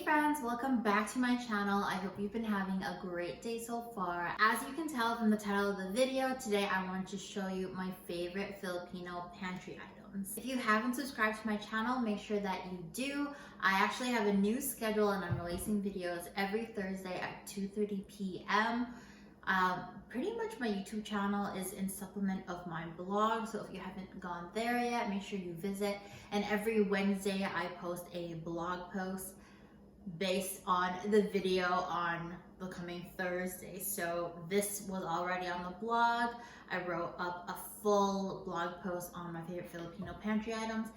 friends, welcome back to my channel. I hope you've been having a great day so far. As you can tell from the title of the video, today I want to show you my favorite Filipino pantry items. If you haven't subscribed to my channel, make sure that you do. I actually have a new schedule and I'm releasing videos every Thursday at 2:30 p.m. Pretty much my YouTube channel is in supplement of my blog, so if you haven't gone there yet, make sure you visit. And every Wednesday I post a blog post based on the video on the coming Thursday. So this was already on the blog. I wrote up a full blog post on my favorite Filipino pantry items,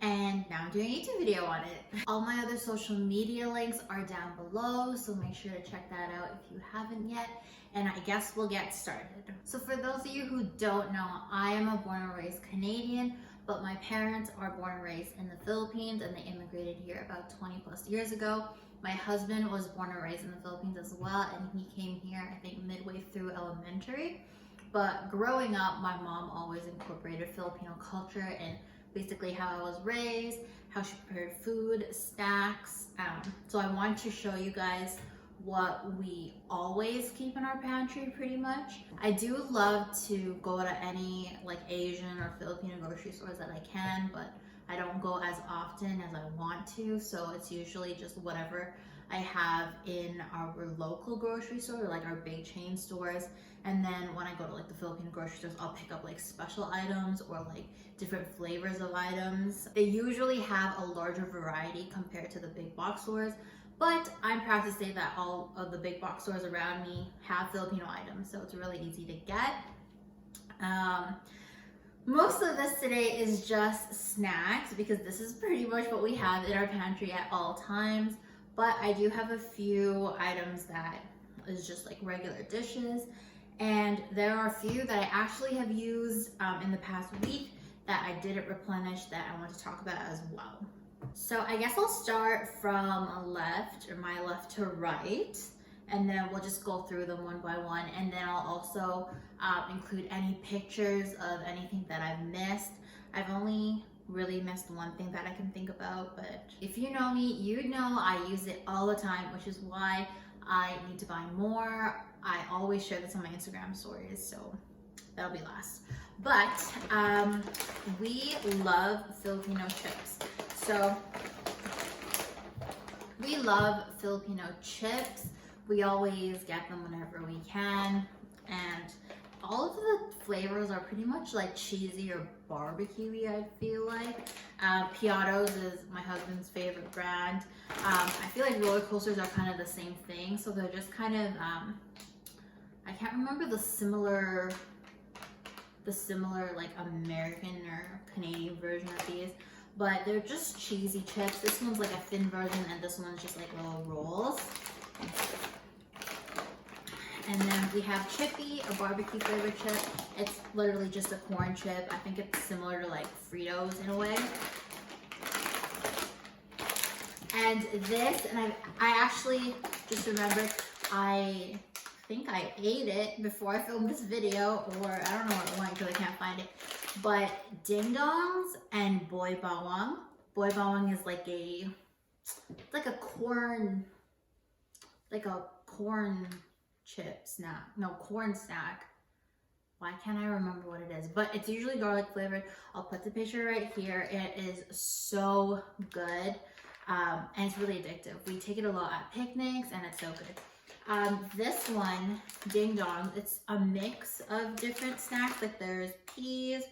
and now I'm doing a YouTube video on it. All my other social media links are down below, so make sure to check that out if you haven't yet. And I guess we'll get started. So for those of you who don't know, I am a born and raised Canadian, but my parents are born and raised in the Philippines and they immigrated here about 20 plus years ago. My husband was born and raised in the Philippines as well, and he came here I think midway through elementary. But growing up, my mom always incorporated Filipino culture and basically how I was raised, how she prepared food, snacks. So I want to show you guys what we always keep in our pantry pretty much. I do love to go to any like Asian or Filipino grocery stores that I can, but I don't go as often as I want to, so it's usually just whatever I have in our local grocery store, like our big chain stores. And then when I go to like the Filipino grocery stores, I'll pick up like special items or like different flavors of items. They usually have a larger variety compared to the big box stores, but I'm proud to say that all of the big box stores around me have Filipino items, so it's really easy to get. Most of this today is just snacks because this is pretty much what we have in our pantry at all times. But I do have a few items that is just like regular dishes. And there are a few that I actually have used in the past week that I didn't replenish that I want to talk about as well. So I guess I'll start from left, or my left to right, and then we'll just go through them one by one. And then I'll also include any pictures of anything that I've missed. I've only really missed one thing that I can think about, but if you know me, you know I use it all the time, which is why I need to buy more. I always share this on my Instagram stories, so that'll be last. But we love Filipino chips. So we love Filipino chips. We always get them whenever we can, and all of the flavors are pretty much like cheesy or barbecue-y, I feel like. Piatos is my husband's favorite brand. I feel like roller coasters are kind of the same thing, so they're just kind of, I can't remember the similar like American or Canadian version of these, but they're just cheesy chips. This one's like a thin version and this one's just like little rolls. And then we have Chippy, a barbecue flavored chip. It's literally just a corn chip. I think it's similar to like Fritos in a way. And this, and I actually just remembered, I think I ate it before I filmed this video, or I don't know what it went because I can't find it. But ding dongs and boy bawang. Boy bawang is like a corn chip snack. No, corn snack. Why can't I remember what it is? But it's usually garlic flavored. I'll put the picture right here. It is so good. And it's really addictive. We take it a lot at picnics and it's so good. This one, Ding Dong, it's a mix of different snacks. Like there's peas,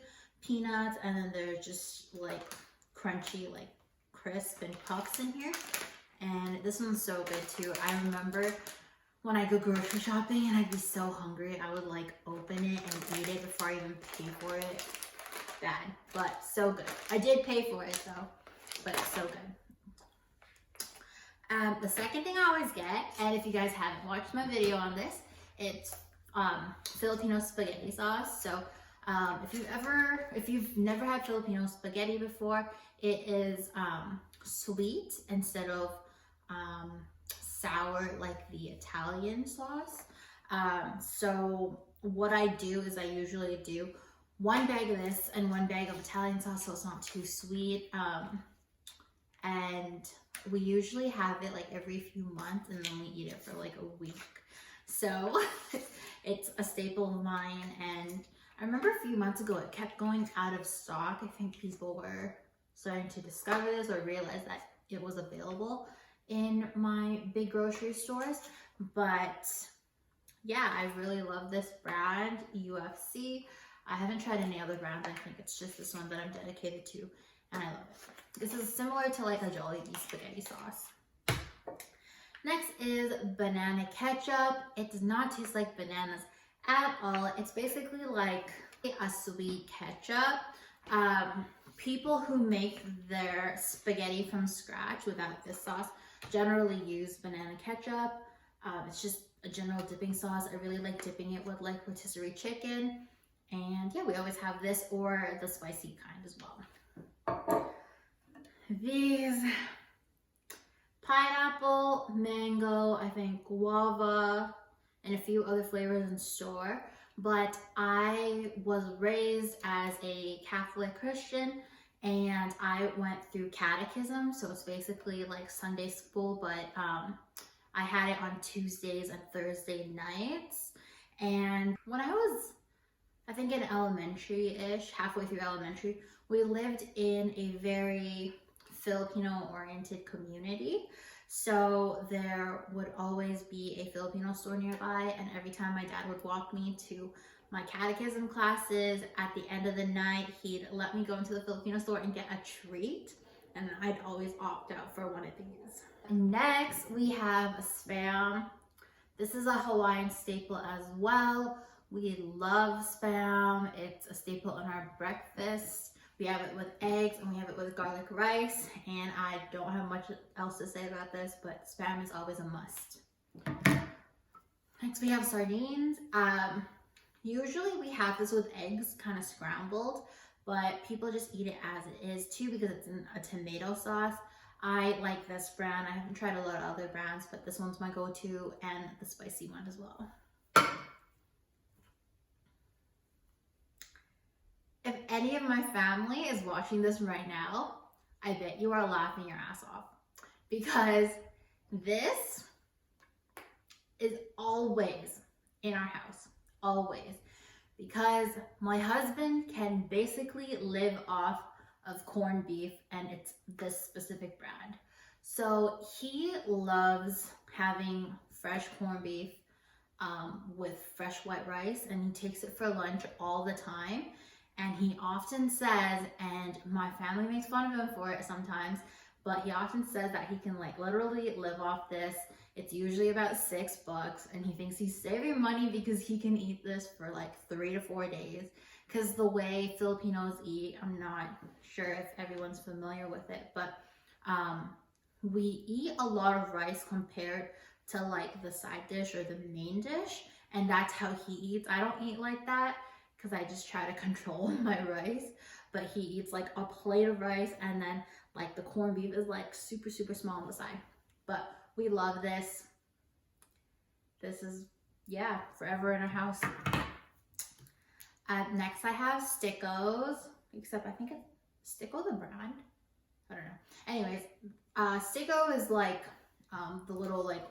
peanuts, and then there's just like crunchy, like crisp and puffs in here. And this one's so good too. I remember when I go grocery shopping and I'd be so hungry, I would like open it and eat it before I even pay for it. Bad, but so good. I did pay for it though, but it's so good. The second thing I always get, and if you guys haven't watched my video on this, it's Filipino spaghetti sauce. So if you've never had Filipino spaghetti before, it is sweet instead of sour like the Italian sauce. So what I do is I usually do one bag of this and one bag of Italian sauce, so it's not too sweet. and we usually have it like every few months, and then we eat it for like a week. So it's a staple of mine, and I remember a few months ago it kept going out of stock. I think people were starting to discover this or realize that it was available in my big grocery stores. But yeah, I really love this brand, UFC. I haven't tried any other brands. I think it's just this one that I'm dedicated to, and I love it. This is similar to like a Jollibee spaghetti sauce. Next is banana ketchup. It does not taste like bananas at all. It's basically like a sweet ketchup. People who make their spaghetti from scratch without this sauce generally use banana ketchup. It's just a general dipping sauce. I really like dipping it with like rotisserie chicken. And yeah, we always have this or the spicy kind as well. These pineapple, mango, I think guava, and a few other flavors in store. But I was raised as a Catholic Christian, and I went through catechism, so it's basically like Sunday school, but I had it on Tuesdays and Thursday nights. And when I was, I think in elementary-ish, halfway through elementary, we lived in a very Filipino-oriented community. So there would always be a Filipino store nearby, and every time my dad would walk me to my catechism classes, at the end of the night, he'd let me go into the Filipino store and get a treat, and I'd always opt out for one of these. Next, we have Spam. This is a Hawaiian staple as well. We love Spam. It's a staple in our breakfast. We have it with eggs and we have it with garlic rice, and I don't have much else to say about this, but Spam is always a must. Next we have sardines. Usually we have this with eggs kind of scrambled, but people just eat it as it is too because it's in a tomato sauce. I like this brand. I haven't tried a lot of other brands, but this one's my go-to, and the spicy one as well. If any of my family is watching this right now, I bet you are laughing your ass off, because this is always in our house, always, because my husband can basically live off of corned beef, and it's this specific brand. So he loves having fresh corned beef with fresh white rice, and he takes it for lunch all the time. And he often says, and my family makes fun of him for it sometimes, but he often says that he can like literally live off this. It's usually about $6, and he thinks he's saving money because he can eat this for like 3 to 4 days. Because the way Filipinos eat, I'm not sure if everyone's familiar with it, but we eat a lot of rice compared to like the side dish or the main dish, and that's how he eats. I don't eat like that, because I just try to control my rice, but he eats like a plate of rice, and then like the corned beef is like super, super small on the side. But we love this. This is, yeah, forever in our house. Next I have Stickos, except I think it's Sticko the brand. I don't know. Anyways, Sticko is like the little like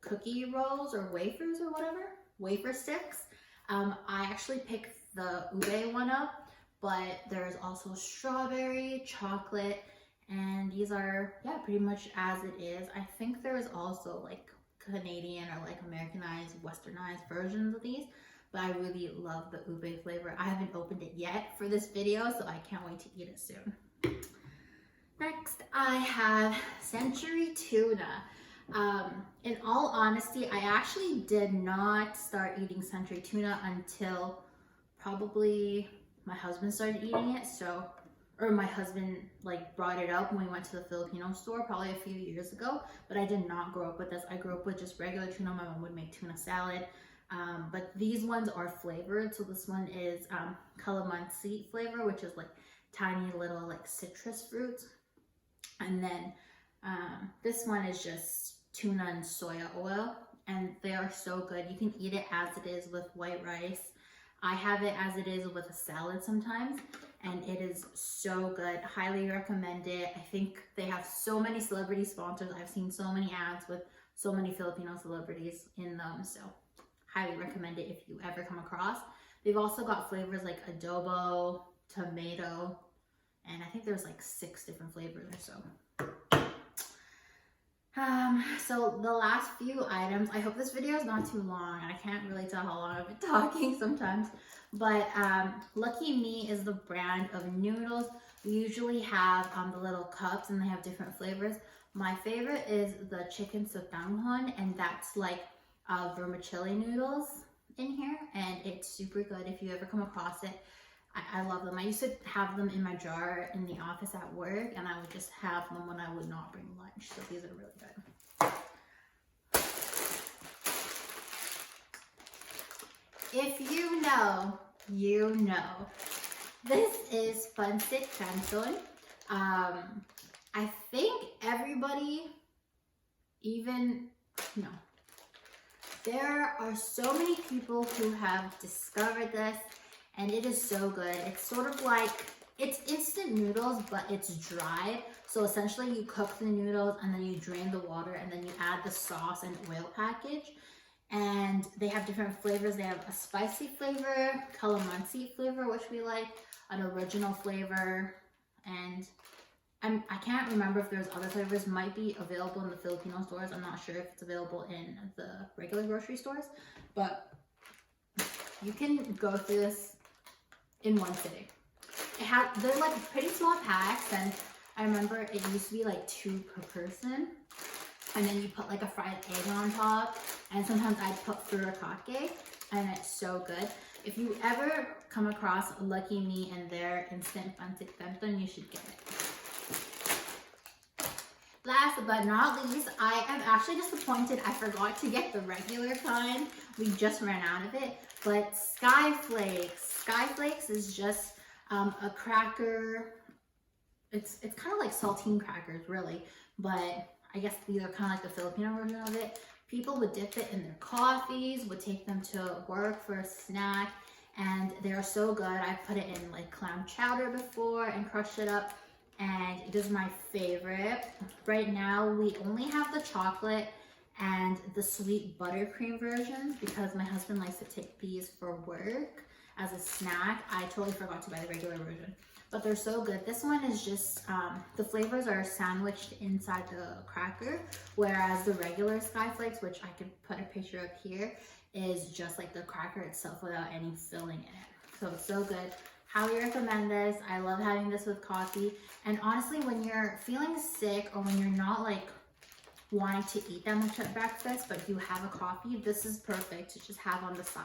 cookie rolls or wafers or whatever, wafer sticks. I actually picked the ube one up, but there's also strawberry, chocolate, and these are, yeah, pretty much as it is. I think there's also like Canadian or like Americanized, westernized versions of these, but I really love the ube flavor. I haven't opened it yet for this video, so I can't wait to eat it soon. Next, I have Century Tuna. In all honesty, I actually did not start eating Century Tuna until probably my husband started eating it. Or my husband like brought it up when we went to the Filipino store probably a few years ago, but I did not grow up with this. I grew up with just regular tuna. My mom would make tuna salad. But these ones are flavored. So this one is calamansi flavor, which is like tiny little like citrus fruits. And then this one is just tuna and soya oil, and they are so good. You can eat it as it is with white rice. I have it as it is with a salad sometimes, and it is so good. Highly recommend it. I think they have so many celebrity sponsors. I've seen so many ads with so many Filipino celebrities in them, so highly recommend it if you ever come across. They've also got flavors like adobo, tomato, and I think there's like 6 different flavors or so. So the last few items, I hope this video is not too long. I can't really tell how long I've been talking sometimes, but Lucky Me is the brand of noodles. We usually have the little cups and they have different flavors. My favorite is the chicken sotanghon, and that's like vermicelli noodles in here, and it's super good if you ever come across it. I love them. I used to have them in my jar in the office at work, and I would just have them when I would not bring lunch. So these are really good. If you know, you know. This is pancit canton. I think everybody, no. There are so many people who have discovered this, and it is so good. It's sort of like, it's instant noodles, but it's dry. So essentially you cook the noodles and then you drain the water and then you add the sauce and oil package. And they have different flavors. They have a spicy flavor, calamansi flavor, which we like, an original flavor, and I can't remember if there's other flavors. Might be available in the Filipino stores. I'm not sure if it's available in the regular grocery stores, but you can go through this in one sitting. They're like pretty small packs, and I remember it used to be like 2 per person, and then you put like a fried egg on top, and sometimes I'd put furikake, and it's so good. If you ever come across Lucky Me and their instant pancit canton, you should get it. Last but not least, I am actually disappointed I forgot to get the regular kind. We just ran out of it. But Sky Flakes. Sky Flakes is just a cracker. It's kind of like saltine crackers, really. But I guess these are kind of like the Filipino version of it. People would dip it in their coffees, would take them to work for a snack. And they are so good. I've put it in like clam chowder before and crushed it up. And it is my favorite. Right now, we only have the chocolate and the sweet buttercream versions because my husband likes to take these for work as a snack. I totally forgot to buy the regular version, but they're so good. This one is just, the flavors are sandwiched inside the cracker, whereas the regular Sky Flakes, which I could put a picture of here, is just like the cracker itself without any filling in it. So it's so good. Highly recommend this. I love having this with coffee. And honestly, when you're feeling sick or when you're not like wanting to eat that much at breakfast, but you have a coffee, this is perfect to just have on the side.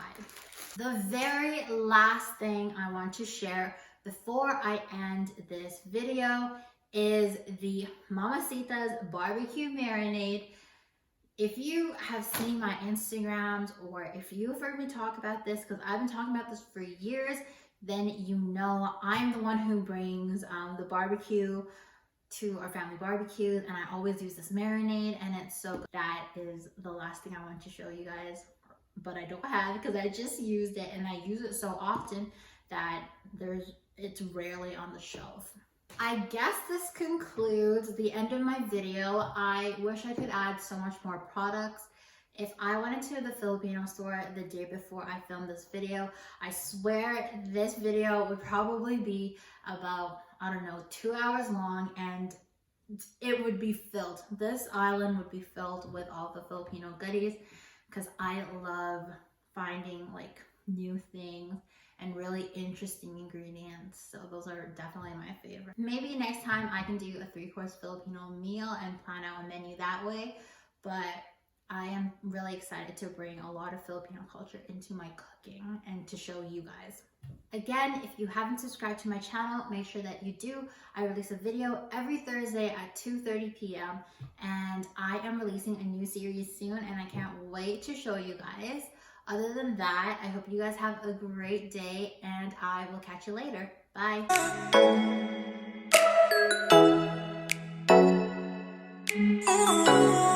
The very last thing I want to share before I end this video is the Mamacita's BBQ Marinade. If you have seen my Instagrams, or if you've heard me talk about this, because I've been talking about this for years, then you know I'm the one who brings the barbecue to our family barbecues, and I always use this marinade, and it's so good. That is the last thing I want to show you guys, but I don't have because I just used it, and I use it so often that it's rarely on the shelf. I guess this concludes the end of my video. I wish I could add so much more products. If I went into the Filipino store the day before I filmed this video, I swear this video would probably be about, I don't know, 2 hours long, and it would be filled. This island would be filled with all the Filipino goodies because I love finding like new things and really interesting ingredients. So those are definitely my favorite. Maybe next time I can do a 3-course Filipino meal and plan out a menu that way, but I am really excited to bring a lot of Filipino culture into my cooking and to show you guys. Again, if you haven't subscribed to my channel, make sure that you do. I release a video every Thursday at 2:30 p.m. and I am releasing a new series soon, and I can't wait to show you guys. Other than that, I hope you guys have a great day, and I will catch you later. Bye. Oh.